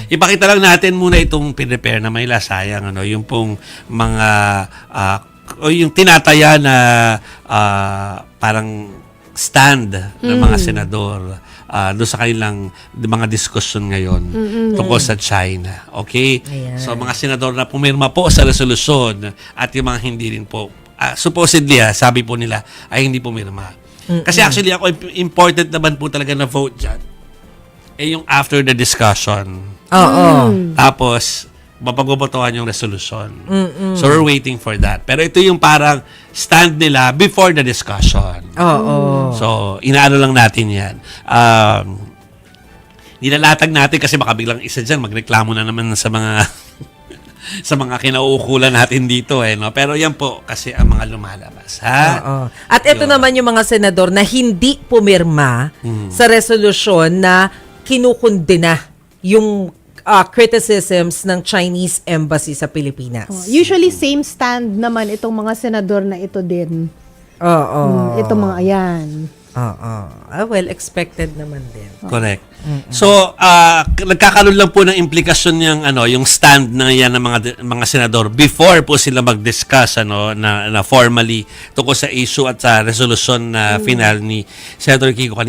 ipakita lang natin muna itong pinrepare na may sayang, ano, yung pong mga, o yung tinataya na parang stand ng mga senador doon sa kanilang mga diskusyon ngayon tungkol sa China. Okay? Ayan. So, mga senador na pumirma po sa resolusyon at yung mga hindi rin po, supposedly, sabi po nila, ay hindi pumirma. Kasi actually, ako, important naman po talaga na vote dyan. Yung after the discussion. Oo. Tapos, mapagbobotohan yung resolution. So, we're waiting for that. Pero ito yung parang stand nila before the discussion. Oo. So, inaano lang natin yan. Nilalatag natin kasi baka biglang isa dyan, magreklamo na naman sa mga sa mga kinauukulan natin dito. No? Pero yan po kasi ang mga lumalabas. Ha? Oo. At ito naman yung mga senador na hindi pumirma sa resolusyon na kinukundina yung criticisms ng Chinese Embassy sa Pilipinas. Usually same stand naman itong mga senador na ito din. Oo. Itong mga ayan. Oo. Well, expected naman din. Correct. So, nagkakaroon lang po ng implikasyon yung stand na yan ng mga senador before po sila mag-discuss na formally tungkol sa issue at sa resolution na final ni Senator Kiko kanina.